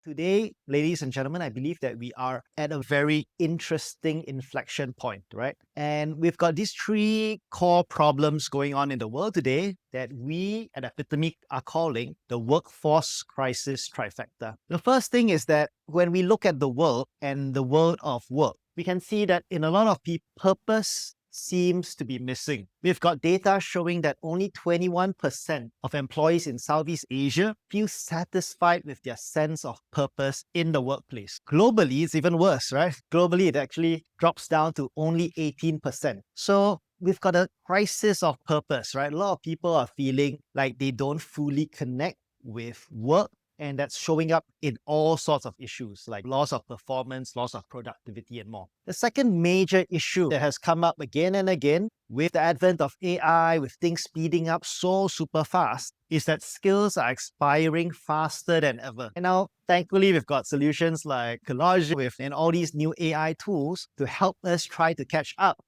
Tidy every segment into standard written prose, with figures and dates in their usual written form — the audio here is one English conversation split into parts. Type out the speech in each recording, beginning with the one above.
Today, ladies and gentlemen, I believe that we are at a very interesting inflection point, right? And we've got these three core problems going on in the world today that we at Epitome are calling the Workforce Crisis Trifecta. The first thing is that when we look at the world and the world of work, we can see that in a lot of people, purpose seems to be missing. We've got data showing that only 21% of employees in Southeast Asia feel satisfied with their sense of purpose in the workplace. Globally, it's even worse, right? Globally, it actually drops down to only 18%. So we've got a crisis of purpose, right? A lot of people are feeling like they don't fully connect with work, and that's showing up in all sorts of issues like loss of performance, loss of productivity, and more. The second major issue that has come up again and again with the advent of AI, with things speeding up so super fast, is that skills are expiring faster than ever. And now, thankfully, we've got solutions like Collage and all these new AI tools to help us try to catch up.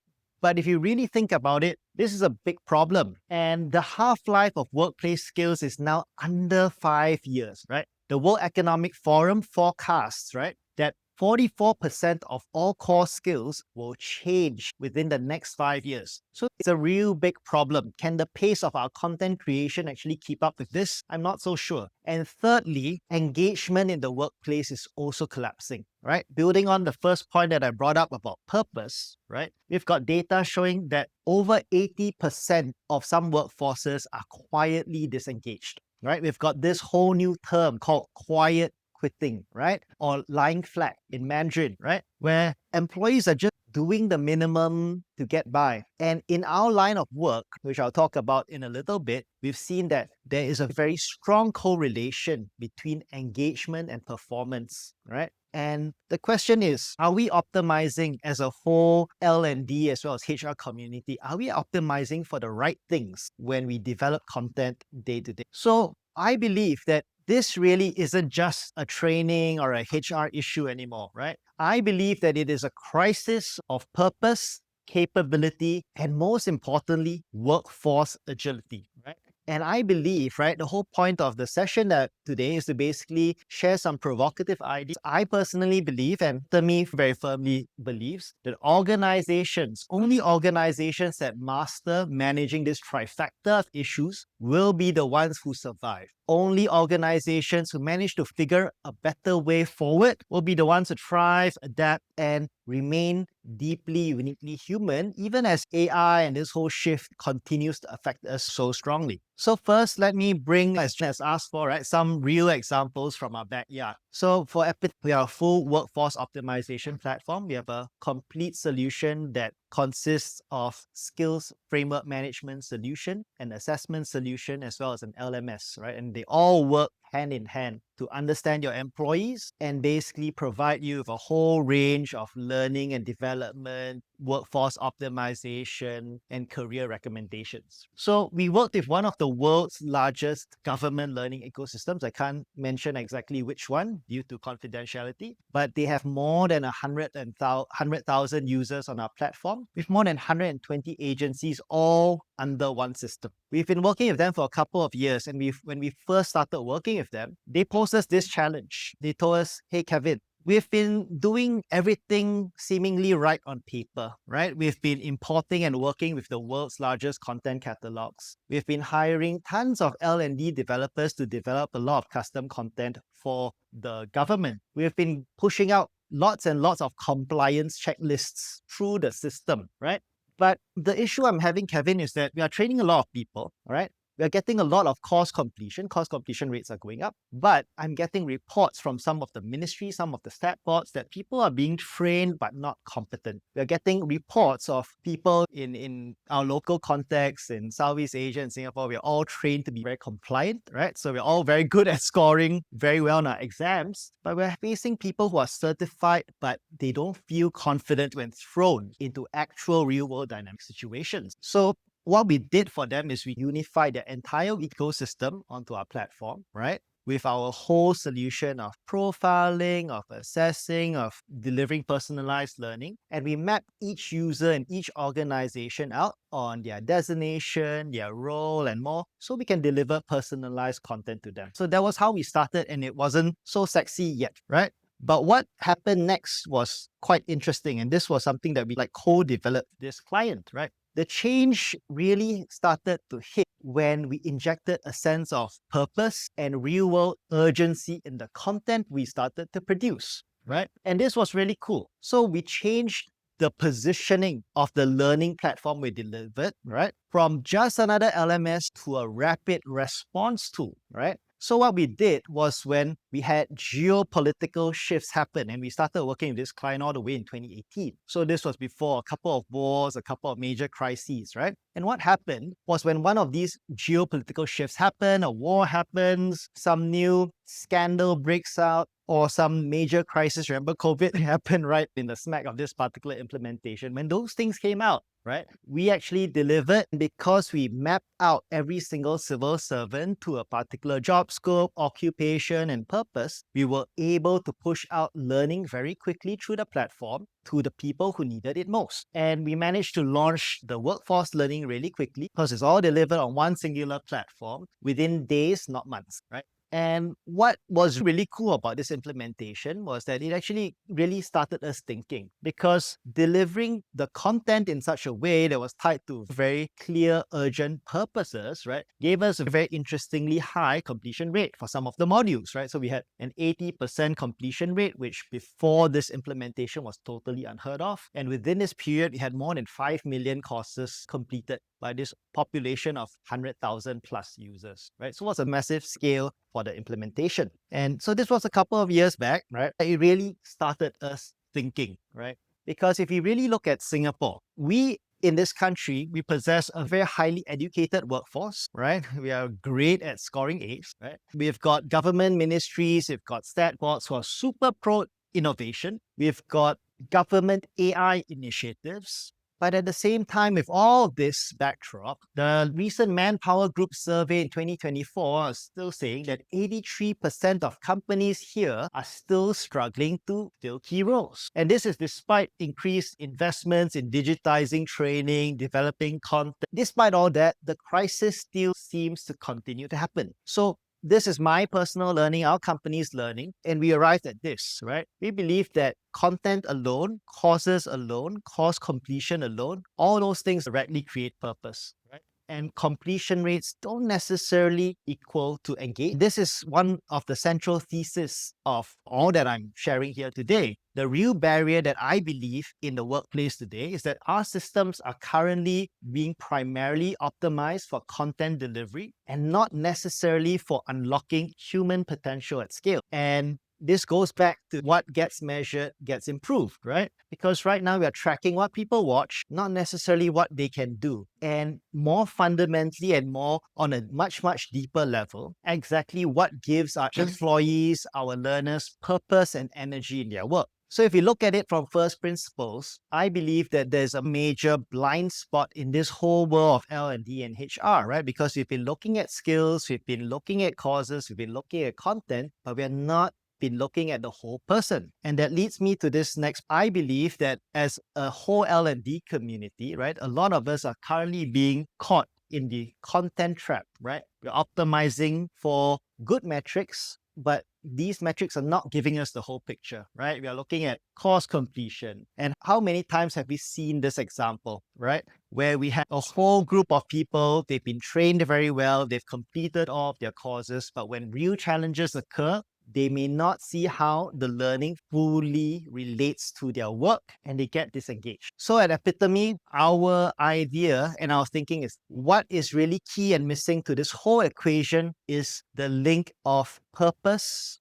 But if you really think about it, this is a big problem. And the half-life of workplace skills is now under 5 years, right? The World Economic Forum forecasts, right, that 44% of all core skills will change within the next 5 years. So it's a real big problem. Can the pace of our content creation actually keep up with this? I'm not so sure. And thirdly, engagement in the workplace is also collapsing, right? Building on the first point that I brought up about purpose, right? We've got data showing that over 80% of some workforces are quietly disengaged, right? We've got this whole new term called quiet quitting, right? Or lying flat in Mandarin, right? Where employees are just doing the minimum to get by. And in our line of work, which I'll talk about in a little bit, we've seen that there is a very strong correlation between engagement and performance, right? And the question is, are we optimizing as a whole L&D as well as HR community? Are we optimizing for the right things when we develop content day to day? So I believe that this really isn't just a training or a HR issue anymore, right? I believe that it is a crisis of purpose, capability, and most importantly, workforce agility, right? And I believe, right, the whole point of the session today is to basically share some provocative ideas. I personally believe, and Tami very firmly believes, that only organizations that master managing this trifecta of issues will be the ones who survive. Only organizations who manage to figure a better way forward will be the ones who thrive, adapt, and remain deeply, uniquely human, even as AI and this whole shift continues to affect us so strongly. So first, let me bring, as asked for, right, some real examples from our backyard. So for Epitome, we are a full workforce optimization platform. We have a complete solution that consists of skills framework management solution, an assessment solution, as well as an LMS, right? And they all work hand in hand to understand your employees and basically provide you with a whole range of learning and development, workforce optimization, and career recommendations. So we worked with one of the world's largest government learning ecosystems. I can't mention exactly which one due to confidentiality, but they have more than 100,000 users on our platform with more than 120 agencies all under one system. We've been working with them for a couple of years, and when we first started working with them, they posed us this challenge. They told us, hey, Kevin, we've been doing everything seemingly right on paper, right? We've been importing and working with the world's largest content catalogs. We've been hiring tons of L&D developers to develop a lot of custom content for the government. We've been pushing out lots and lots of compliance checklists through the system, right? But the issue I'm having, Kevin, is that we are training a lot of people, all right? We are getting a lot of course completion. Course completion rates are going up. But I'm getting reports from some of the ministries, some of the stat boards that people are being trained but not competent. We're getting reports of people in our local context in Southeast Asia and Singapore. We're all trained to be very compliant, right? So we're all very good at scoring very well in our exams. But we're facing people who are certified, but they don't feel confident when thrown into actual real-world dynamic situations. So what we did for them is we unified their entire ecosystem onto our platform, right? with our whole solution of profiling, of assessing, of delivering personalized learning. And we map each user and each organization out on their designation, their role, and more, so we can deliver personalized content to them. So that was how we started, and it wasn't so sexy yet, right? But what happened next was quite interesting. And this was something that we co-developed this client, right? The change really started to hit when we injected a sense of purpose and real-world urgency in the content we started to produce, right? And this was really cool. So we changed the positioning of the learning platform we delivered, right? From just another LMS to a rapid response tool, right? So what we did was, when we had geopolitical shifts happen, and we started working with this client all the way in 2018. So this was before a couple of wars, a couple of major crises, right? And what happened was, when one of these geopolitical shifts happen, a war happens, some new scandal breaks out, or some major crisis, remember COVID happened right in the smack of this particular implementation. When those things came out, right, we actually delivered because we mapped out every single civil servant to a particular job scope, occupation, and purpose. We were able to push out learning very quickly through the platform to the people who needed it most. And we managed to launch the workforce learning really quickly because it's all delivered on one singular platform within days, not months, right? And what was really cool about this implementation was that it actually really started us thinking, because delivering the content in such a way that was tied to very clear, urgent purposes, right, gave us a very interestingly high completion rate for some of the modules, right? So we had an 80% completion rate, which before this implementation was totally unheard of. And within this period, we had more than 5 million courses completed by this population of 100,000 plus users, right? So it was a massive scale for the implementation. And so this was a couple of years back, right? It really started us thinking, right? Because if you really look at Singapore, we in this country, we possess a very highly educated workforce, right? We are great at scoring A's, right? We've got government ministries, we've got stat boards who are super pro innovation. We've got government AI initiatives. But at the same time, with all this backdrop, the recent Manpower Group survey in 2024 is still saying that 83% of companies here are still struggling to fill key roles. And this is despite increased investments in digitizing training, developing content. Despite all that, the crisis still seems to continue to happen. So this is my personal learning, our company's learning, and we arrived at this, right? We believe that content alone, courses alone, course completion alone, all those things directly create purpose, right? And completion rates don't necessarily equal to engage. This is one of the central theses of all that I'm sharing here today. The real barrier that I believe in the workplace today is that our systems are currently being primarily optimized for content delivery and not necessarily for unlocking human potential at scale. And this goes back to what gets measured gets improved, right? Because right now we are tracking what people watch, not necessarily what they can do. And more fundamentally and more on a much, much deeper level, exactly what gives our employees, our learners, purpose and energy in their work. So if you look at it from first principles, I believe that there's a major blind spot in this whole world of L&D and HR, right? Because we've been looking at skills, we've been looking at causes, we've been looking at content, but we're not been looking at the whole person. And that leads me to this next. I believe that as a whole L&D community, right, a lot of us are currently being caught in the content trap, right? We're optimizing for good metrics, but these metrics are not giving us the whole picture, right? We are looking at course completion. And how many times have we seen this example, right? Where we have a whole group of people, they've been trained very well, they've completed all of their courses, but when real challenges occur, they may not see how the learning fully relates to their work and they get disengaged. So at Epitome, our idea and our thinking is what is really key and missing to this whole equation is the link of purpose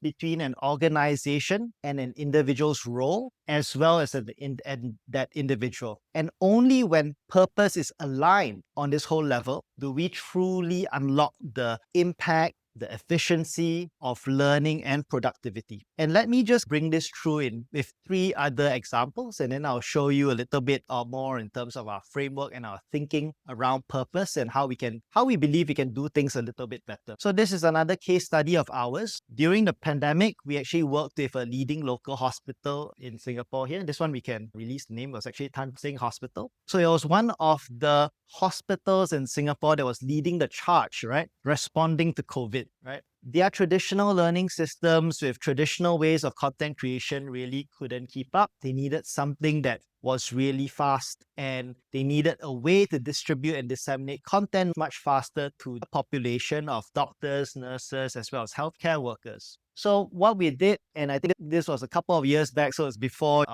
between an organization and an individual's role, as well as that individual. And only when purpose is aligned on this whole level do we truly unlock the impact, the efficiency of learning and productivity. And let me just bring this through in with 3 other examples, and then I'll show you a little bit or more in terms of our framework and our thinking around purpose and how we believe we can do things a little bit better. So this is another case study of ours. During the pandemic, we actually worked with a leading local hospital in Singapore here. This one we can release the name. It was actually Tan Seng Hospital. So it was one of the hospitals in Singapore that was leading the charge, right? Responding to COVID, right? Their traditional learning systems with traditional ways of content creation really couldn't keep up. They needed something that was really fast, and they needed a way to distribute and disseminate content much faster to the population of doctors, nurses, as well as healthcare workers. So what we did, and I think this was a couple of years back, so it's before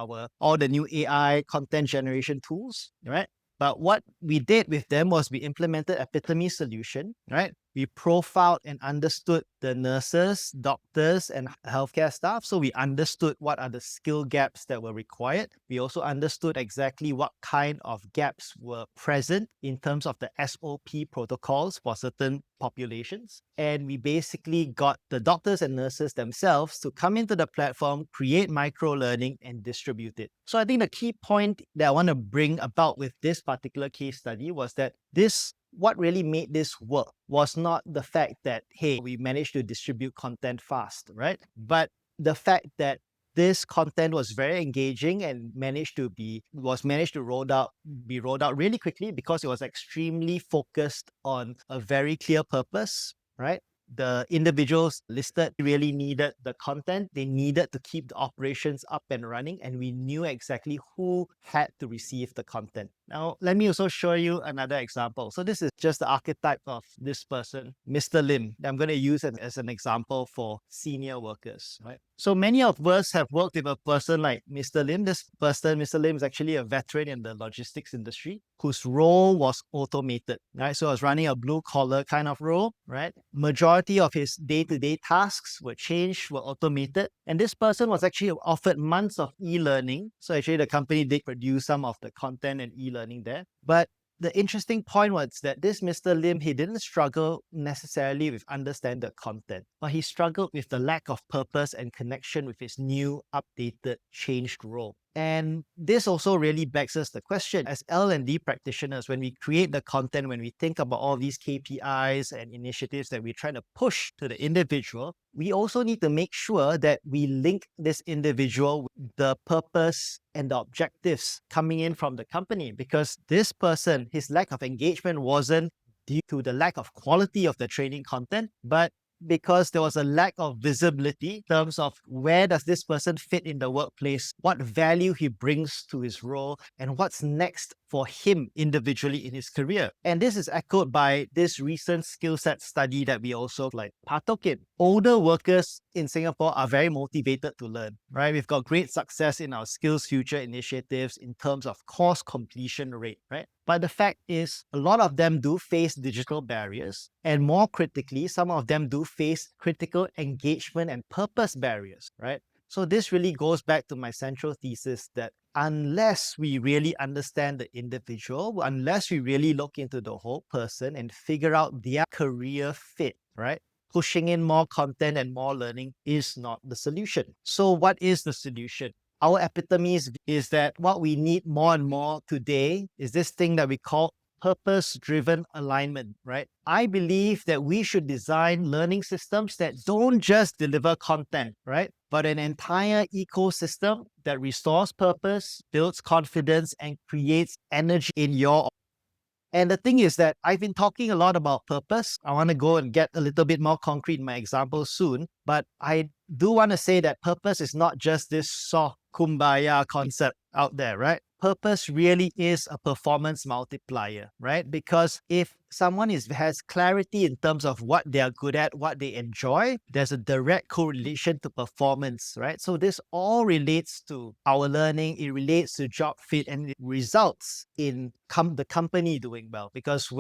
all the new AI content generation tools, right? But what we did with them was we implemented Epitome solution, right? We profiled and understood the nurses, doctors, and healthcare staff. So we understood what are the skill gaps that were required. We also understood exactly what kind of gaps were present in terms of the SOP protocols for certain populations. And we basically got the doctors and nurses themselves to come into the platform, create micro-learning, and distribute it. So I think the key point that I want to bring about with this particular case study was that what really made this work was not the fact that, hey, we managed to distribute content fast, right? But the fact that this content was very engaging and managed to be rolled out really quickly because it was extremely focused on a very clear purpose, right? The individuals listed really needed the content. They needed to keep the operations up and running, and we knew exactly who had to receive the content. Now, let me also show you another example. So this is just the archetype of this person, Mr. Lim, that I'm going to use as an example for senior workers, right? So many of us have worked with a person like Mr. Lim. This person, Mr. Lim, is actually a veteran in the logistics industry whose role was automated, right? So he was running a blue-collar kind of role, right? Majority of his day-to-day tasks were automated. And this person was actually offered months of e-learning. So actually the company did produce some of the content and e-learning there. But the interesting point was that this Mr. Lim, he didn't struggle necessarily with understanding the content, but he struggled with the lack of purpose and connection with his new, updated, changed role. And this also really begs us the question, as L&D practitioners, when we create the content, when we think about all these KPIs and initiatives that we're trying to push to the individual, we also need to make sure that we link this individual with the purpose and the objectives coming in from the company, because this person, his lack of engagement wasn't due to the lack of quality of the training content, but because there was a lack of visibility in terms of where does this person fit in the workplace, what value he brings to his role, and what's next for him individually in his career. And this is echoed by this recent skill set study that we also partook in. Older workers in Singapore are very motivated to learn, right? We've got great success in our Skills Future initiatives in terms of course completion rate, right? But the fact is, a lot of them do face digital barriers. And more critically, some of them do face critical engagement and purpose barriers, right? So this really goes back to my central thesis that unless we really understand the individual, unless we really look into the whole person and figure out their career fit, right? Pushing in more content and more learning is not the solution. So what is the solution? Our epitome is that what we need more and more today is this thing that we call purpose-driven alignment, right? I believe that we should design learning systems that don't just deliver content, right? But an entire ecosystem that restores purpose, builds confidence, and creates energy in your. And the thing is that I've been talking a lot about purpose. I want to go and get a little bit more concrete in my example soon. But I do want to say that purpose is not just this soft kumbaya concept out there, right? Purpose really is a performance multiplier, right? Because if someone has clarity in terms of what they are good at, what they enjoy, there's a direct correlation to performance, right? So this all relates to our learning, it relates to job fit, and it results in the company doing well. Because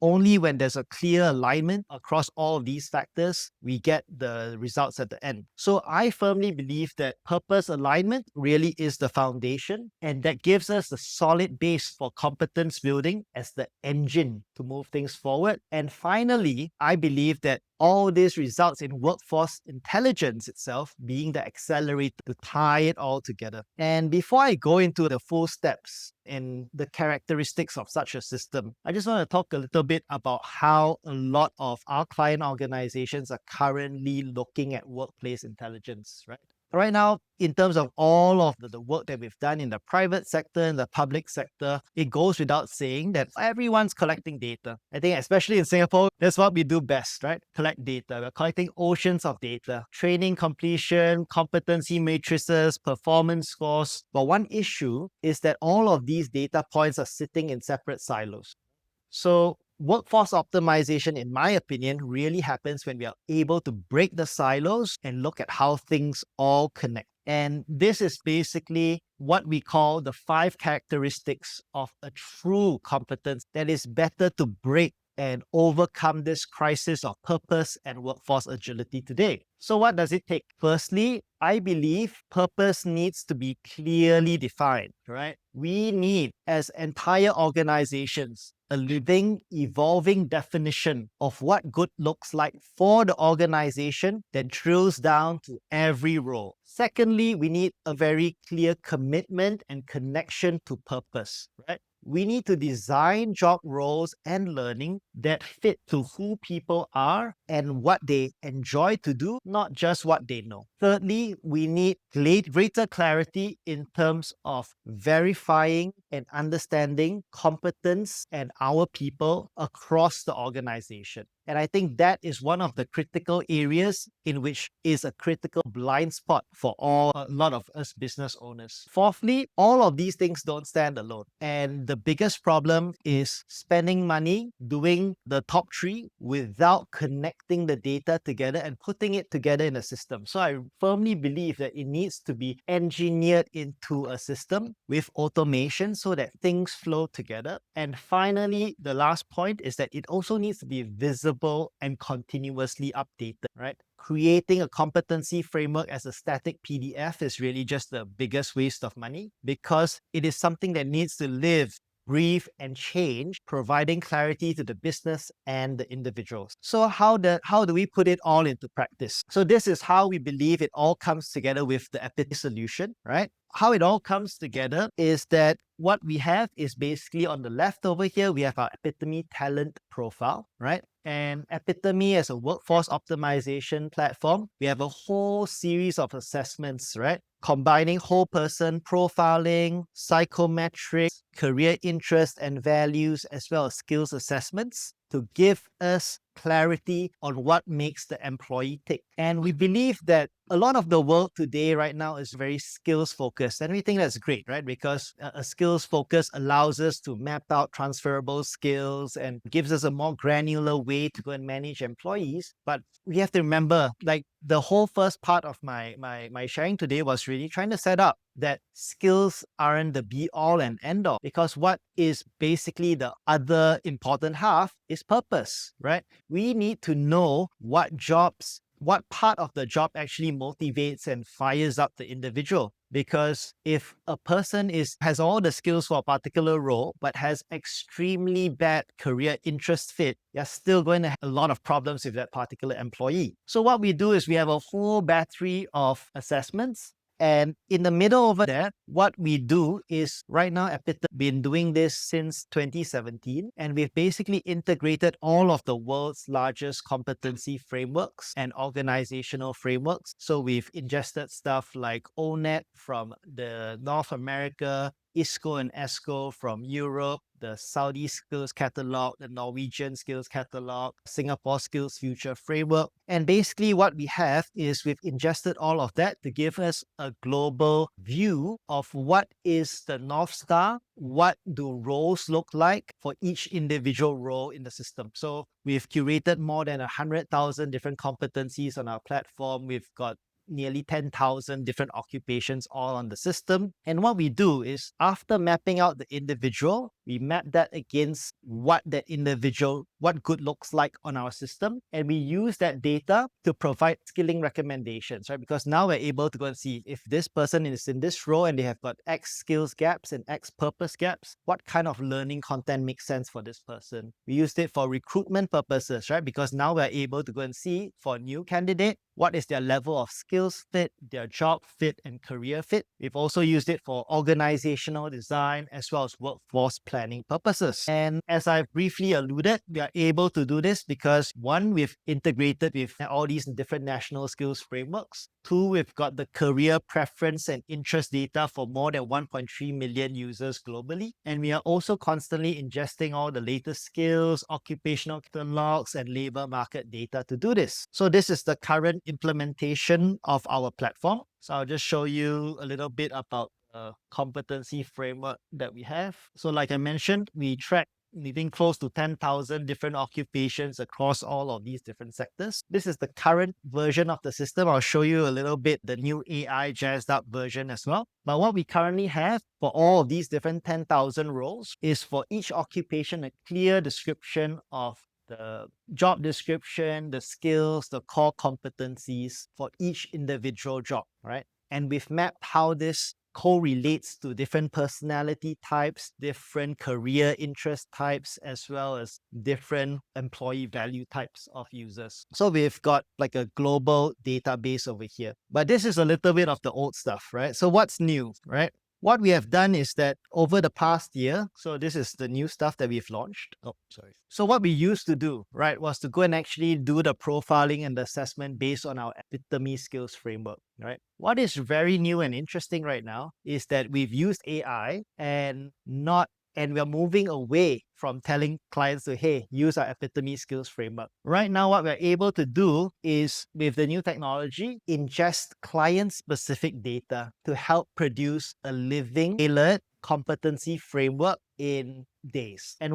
only when there's a clear alignment across all of these factors, we get the results at the end. So I firmly believe that purpose alignment really is the foundation, and that gives us the solid base for competence building as the engine to move things forward. And finally, I believe that all this results in workforce intelligence itself being the accelerator to tie it all together. And before I go into the full steps and the characteristics of such a system, I just want to talk a little bit about how a lot of our client organizations are currently looking at workplace intelligence, right? Right now, in terms of all of the work that we've done in the private sector and the public sector, it goes without saying that everyone's collecting data. I think especially in Singapore, that's what we do best, right? Collect data. We're collecting oceans of data, training completion, competency matrices, performance scores. But one issue is that all of these data points are sitting in separate silos. So workforce optimization, in my opinion, really happens when we are able to break the silos and look at how things all connect. And this is basically what we call the 5 characteristics of a true competence that is better to break and overcome this crisis of purpose and workforce agility today. So what does it take? Firstly, I believe purpose needs to be clearly defined, right? We need, as entire organizations, a living, evolving definition of what good looks like for the organization that drills down to every role. Secondly, we need a very clear commitment and connection to purpose, right? We need to design job roles and learning that fit to who people are and what they enjoy to do, not just what they know. Thirdly, we need greater clarity in terms of verifying and understanding competence and our people across the organization. And I think that is one of the critical areas in which is a critical blind spot for a lot of us business owners. Fourthly, all of these things don't stand alone. And the biggest problem is spending money doing the top 3 without connecting the data together and putting it together in a system. So I firmly believe that it needs to be engineered into a system with automation so that things flow together. And finally, the last point is that it also needs to be visible and continuously updated, right? Creating a competency framework as a static PDF is really just the biggest waste of money because it is something that needs to live, breathe, and change, providing clarity to the business and the individuals. So how do we put it all into practice? So this is how we believe it all comes together with the Epitome solution, right? How it all comes together is that what we have is basically on the left over here, we have our Epitome talent profile, right? And Epitome as a workforce optimization platform, we have a whole series of assessments, right? Combining whole person profiling, psychometrics, career interest and values, as well as skills assessments to give us clarity on what makes the employee tick. And we believe that a lot of the world today right now is very skills focused. And we think that's great, right? Because a skills focus allows us to map out transferable skills and gives us a more granular way to go and manage employees. But we have to remember, like the whole first part of my sharing today was really trying to set up that skills aren't the be all and end all, because what is basically the other important half is purpose, right? We need to know what part of the job actually motivates and fires up the individual. Because if a person has all the skills for a particular role, but has extremely bad career interest fit, you're still going to have a lot of problems with that particular employee. So what we do is we have a whole battery of assessments. And in the middle over there, what we do is right now, Epitome been doing this since 2017, and we've basically integrated all of the world's largest competency frameworks and organizational frameworks. So we've ingested stuff like ONET from the North America, ISCO and ESCO from Europe, the Saudi Skills Catalog, the Norwegian Skills Catalog, Singapore Skills Future Framework. And basically what we have is we've ingested all of that to give us a global view of what is the North Star, what do roles look like for each individual role in the system. So we've curated more than 100,000 different competencies on our platform. We've got nearly 10,000 different occupations all on the system. And what we do is after mapping out the individual, we map that against what that individual, what good looks like on our system. And we use that data to provide skilling recommendations, right? Because now we're able to go and see if this person is in this role and they have got X skills gaps and X purpose gaps, what kind of learning content makes sense for this person. We used it for recruitment purposes, right? Because now we're able to go and see for a new candidate, what is their level of skills fit, their job fit, and career fit. We've also used it for organizational design as well as workforce planning purposes. And as I briefly alluded, we are able to do this because one, we've integrated with all these different national skills frameworks. Two, we've got the career preference and interest data for more than 1.3 million users globally. And we are also constantly ingesting all the latest skills, occupational catalogs, and labor market data to do this. So this is the current implementation of our platform. So I'll just show you a little bit about the competency framework that we have. So like I mentioned, we track needing close to 10,000 different occupations across all of these different sectors. This is the current version of the system. I'll show you a little bit the new AI jazzed up version as well. But what we currently have for all of these different 10,000 roles is for each occupation a clear description of the job description, the skills, the core competencies for each individual job, right? And we've mapped how this correlates to different personality types, different career interest types, as well as different employee value types of users. So we've got like a global database over here. But this is a little bit of the old stuff, right? So what's new, right? What we have done is that over the past year, so this is the new stuff that we've launched. Oh, sorry. So what we used to do, right, was to go and actually do the profiling and the assessment based on our Epitome skills framework, right? What is very new and interesting right now is that we've used AI and we're moving away from telling clients to, hey, use our Epitome skills framework. Right now, what we're able to do is, with the new technology, ingest client-specific data to help produce a living, tailored competency framework in days. And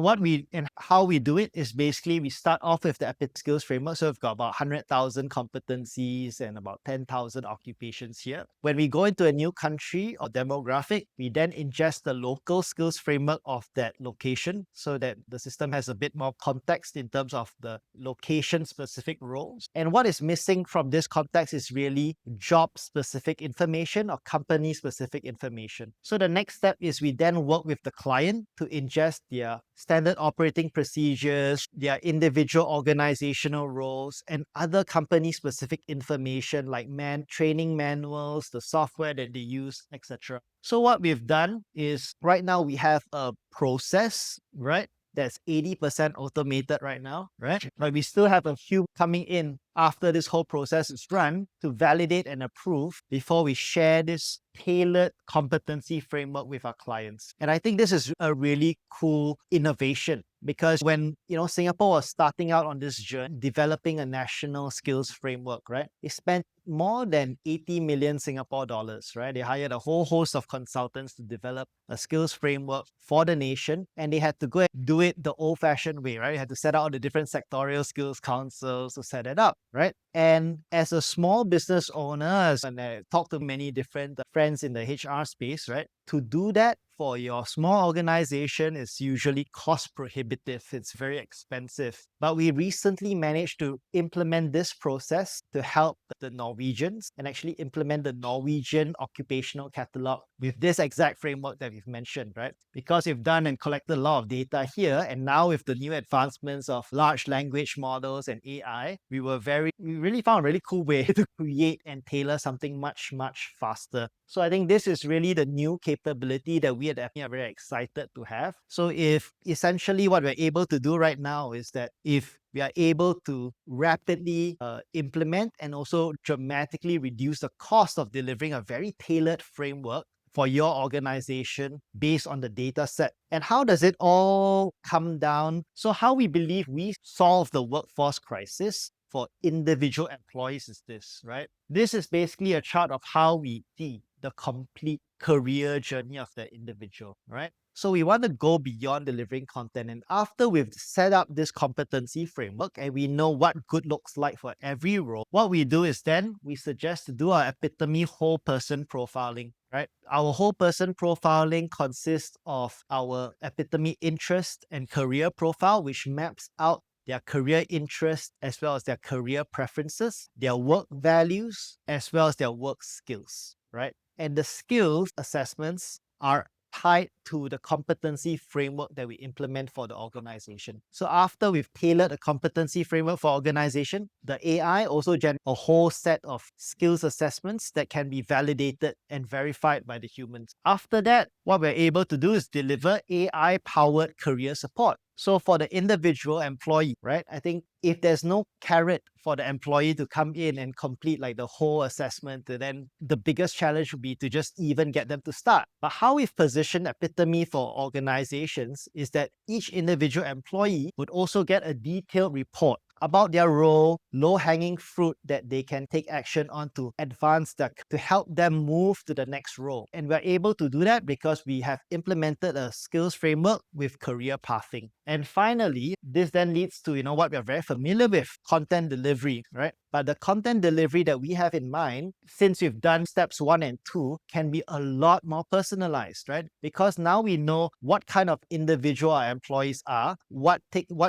how we do it is basically we start off with the Epitome skills framework. So we've got about 100,000 competencies and about 10,000 occupations here. When we go into a new country or demographic, we then ingest the local skills framework of that location so that the system has a bit more context in terms of the location-specific roles. And what is missing from this context is really job-specific information or company-specific information. So the next step is we then work with the client to ingest their standard operating procedures, their individual organizational roles, and other company-specific information like training manuals, the software that they use, etc. So what we've done is right now we have a process, right? That's 80% automated right now, right? But we still have a few coming in after this whole process is run to validate and approve before we share this tailored competency framework with our clients. And I think this is a really cool innovation because when Singapore was starting out on this journey, developing a national skills framework, right? They spent more than 80 million Singapore dollars, right? They hired a whole host of consultants to develop a skills framework for the nation, and they had to go and do it the old-fashioned way, right? They had to set out all the different sectorial skills councils to set it up, right? And as a small business owner, and I talk to many different friends in the HR space, right? To do that for your small organization is usually cost prohibitive. It's very expensive. But we recently managed to implement this process to help the Norwegians and actually implement the Norwegian occupational catalog with this exact framework that we've mentioned, right? Because we've done and collected a lot of data here, and now with the new advancements of large language models and AI, we really found a really cool way to create and tailor something much, much faster. So I think this is really the new capability that we at Epitome are very excited to have. So if essentially what we're able to do right now is that if we are able to rapidly implement and also dramatically reduce the cost of delivering a very tailored framework for your organization based on the data set. And how does it all come down? So how we believe we solve the workforce crisis for individual employees is this, right? This is basically a chart of how we see the complete career journey of the individual, right? So we want to go beyond delivering content. And after we've set up this competency framework and we know what good looks like for every role, what we do is then we suggest to do our epitome whole person profiling. Right? Our whole person profiling consists of our epitome interest and career profile, which maps out their career interests as well as their career preferences, their work values, as well as their work skills, right? And the skills assessments are tied to the competency framework that we implement for the organization. So after we've tailored a competency framework for organization, the AI also generates a whole set of skills assessments that can be validated and verified by the humans. After that, what we're able to do is deliver AI-powered career support. So for the individual employee, right, I think if there's no carrot for the employee to come in and complete like the whole assessment, then the biggest challenge would be to just even get them to start. But how we've positioned Epitome for organizations is that each individual employee would also get a detailed report about their role, low-hanging fruit that they can take action on to advance to help them move to the next role. And we're able to do that because we have implemented a skills framework with career pathing. And finally, this then leads to, what we're very familiar with, content delivery, right? But the content delivery that we have in mind, since we've done steps 1 and 2, can be a lot more personalized, right? Because now we know what kind of individual our employees are, what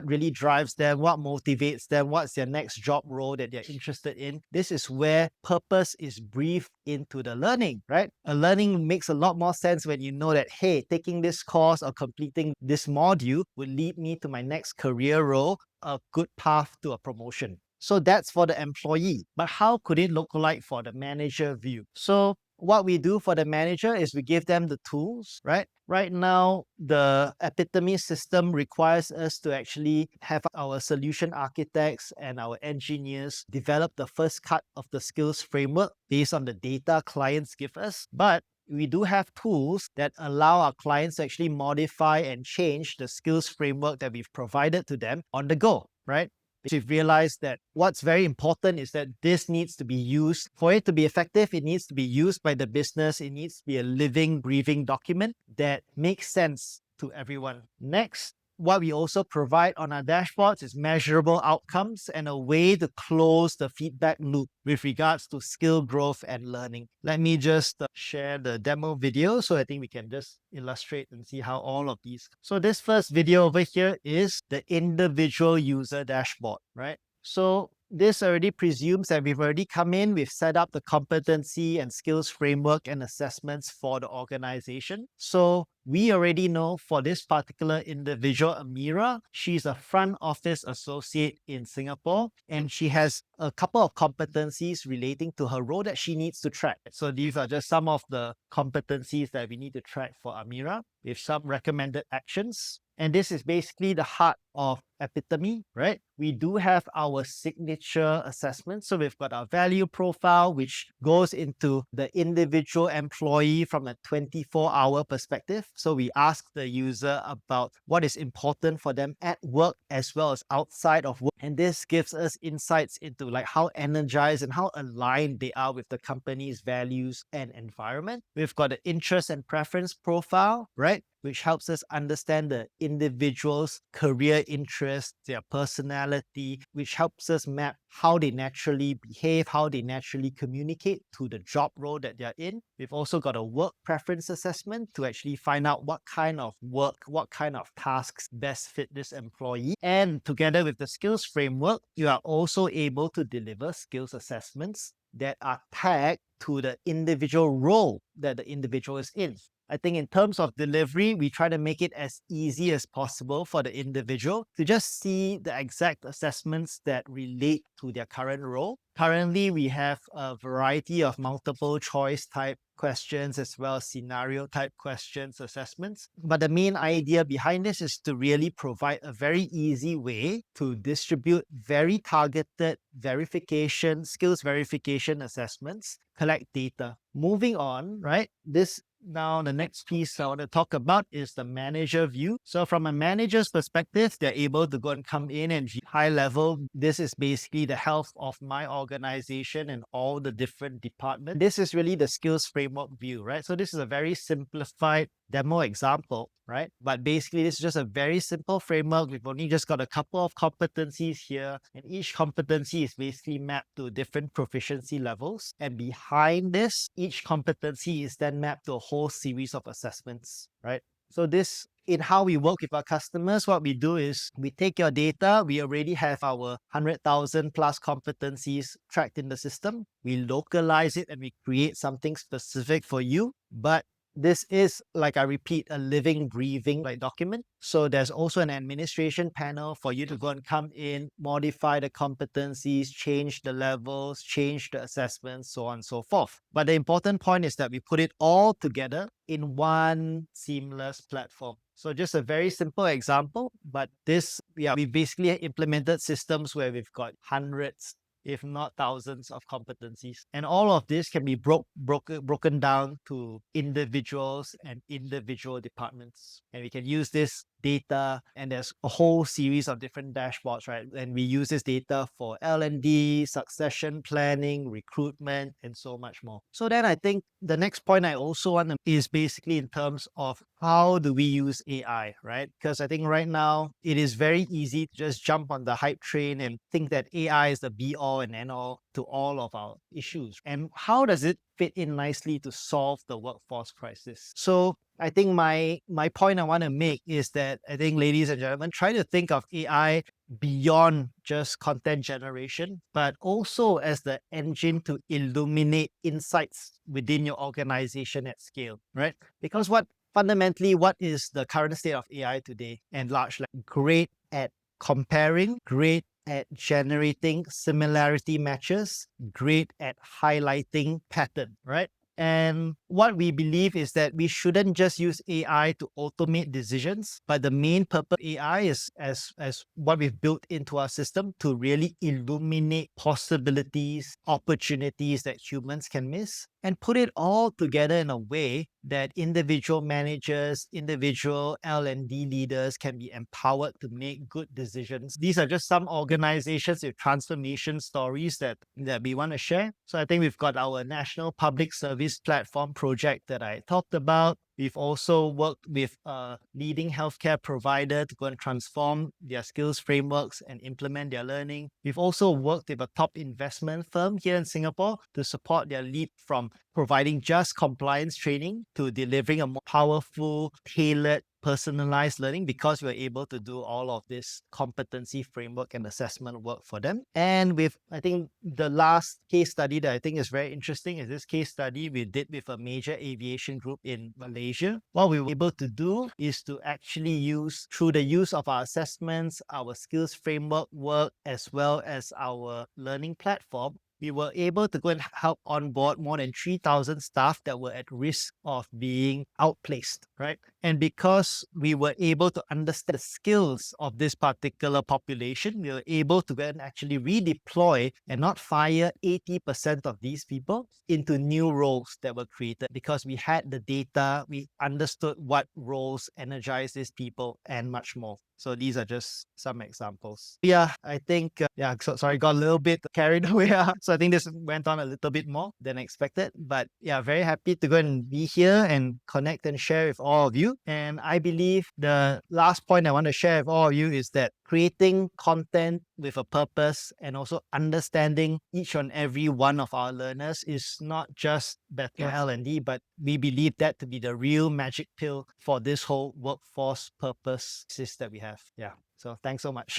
really drives them, what motivates them, what's their next job role that they're interested in. This is where purpose is breathed into the learning, right? A learning makes a lot more sense when you know that, hey, taking this course or completing this module would lead me to my next career role, a good path to a promotion. So that's for the employee. But how could it look like for the manager view? So what we do for the manager is we give them the tools, right? Right now, the Epitome system requires us to actually have our solution architects and our engineers develop the first cut of the skills framework based on the data clients give us. But we do have tools that allow our clients to actually modify and change the skills framework that we've provided to them on the go, right? We've realized that what's very important is that this needs to be used. For it to be effective, it needs to be used by the business. It needs to be a living, breathing document that makes sense to everyone. Next, what we also provide on our dashboards is measurable outcomes and a way to close the feedback loop with regards to skill growth and learning. Let me just share the demo video so I think we can just illustrate and see how all of these. So this first video over here is the individual user dashboard, right? So this already presumes that we've already come in, we've set up the competency and skills framework and assessments for the organization. So we already know for this particular individual, Amira, she's a front office associate in Singapore, and she has a couple of competencies relating to her role that she needs to track. So these are just some of the competencies that we need to track for Amira with some recommended actions. And this is basically the heart of Epitome, right? We do have our signature assessment. So we've got our value profile, which goes into the individual employee from a 24-hour perspective. So we ask the user about what is important for them at work as well as outside of work. And this gives us insights into like how energized and how aligned they are with the company's values and environment. We've got an interest and preference profile, right? Which helps us understand the individual's career interests, their personality, which helps us map how they naturally behave, how they naturally communicate to the job role that they're in. We've also got a work preference assessment to actually find out what kind of work, what kind of tasks best fit this employee. And together with the skills framework, you are also able to deliver skills assessments that are tagged to the individual role that the individual is in. I think in terms of delivery, we try to make it as easy as possible for the individual to just see the exact assessments that relate to their current role. Currently, we have a variety of multiple choice type questions as well as scenario type questions assessments. But the main idea behind this is to really provide a very easy way to distribute very targeted verification, skills verification assessments, collect data. Moving on, right? This Now, the next piece I want to talk about is the manager view. So from a manager's perspective, they're able to go and come in and high level. This is basically the health of my organization and all the different departments. This is really the skills framework view, right? So this is a very simplified demo example, right? But basically, this is just a very simple framework. We've only just got a couple of competencies here, and each competency is basically mapped to different proficiency levels. And behind this, each competency is then mapped to a whole series of assessments, right? So this, in how we work with our customers, what we do is we take your data. We already have our 100,000 plus competencies tracked in the system. We localize it and we create something specific for you. But this is, like I repeat, a living, breathing document. So there's also an administration panel for you to go and come in, modify the competencies, change the levels, change the assessments, so on and so forth. But the important point is that we put it all together in one seamless platform. So just a very simple example, but this, we basically implemented systems where we've got hundreds, if not thousands of competencies. And all of this can be broken down to individuals and individual departments. And we can use this data, and there's a whole series of different dashboards, right? And we use this data for L&D, succession planning, recruitment, and so much more. So then I think the next point I also want to is basically in terms of how do we use AI, right? Because I think right now it is very easy to just jump on the hype train and think that AI is the be all and end all to all of our issues. And how does it fit in nicely to solve the workforce crisis? So I think my point I want to make is that I think, ladies and gentlemen, try to think of AI beyond just content generation, but also as the engine to illuminate insights within your organization at scale, right? Because fundamentally, what is the current state of AI today? And largely great at comparing, great at generating similarity matches, great at highlighting pattern, right? And what we believe is that we shouldn't just use AI to automate decisions, but the main purpose of AI is as what we've built into our system to really illuminate possibilities, opportunities that humans can miss, and put it all together in a way that individual managers, individual L&D leaders can be empowered to make good decisions. These are just some organizations with transformation stories that we want to share. So I think we've got our National Public Service Platform project that I talked about. We've also worked with a leading healthcare provider to go and transform their skills frameworks and implement their learning. We've also worked with a top investment firm here in Singapore to support their leap from providing just compliance training to delivering a more powerful, tailored, personalized learning, because we're able to do all of this competency framework and assessment work for them. And with, I think, the last case study that I think is very interesting is this case study we did with a major aviation group in Malaysia. What we were able to do is to actually use, through the use of our assessments, our skills framework work, as well as our learning platform, we were able to go and help onboard more than 3,000 staff that were at risk of being outplaced, right? And because we were able to understand the skills of this particular population, we were able to go and actually redeploy and not fire 80% of these people into new roles that were created, because we had the data, we understood what roles energize these people, and much more. So these are just some examples. Yeah, I think, sorry, got a little bit carried away. So I think this went on a little bit more than expected. But yeah, very happy to go and be here and connect and share with all of you. And I believe the last point I want to share with all of you is that creating content with a purpose and also understanding each and every one of our learners is not just better L&D, but we believe that to be the real magic pill for this whole workforce purpose that we have. Yeah. So thanks so much.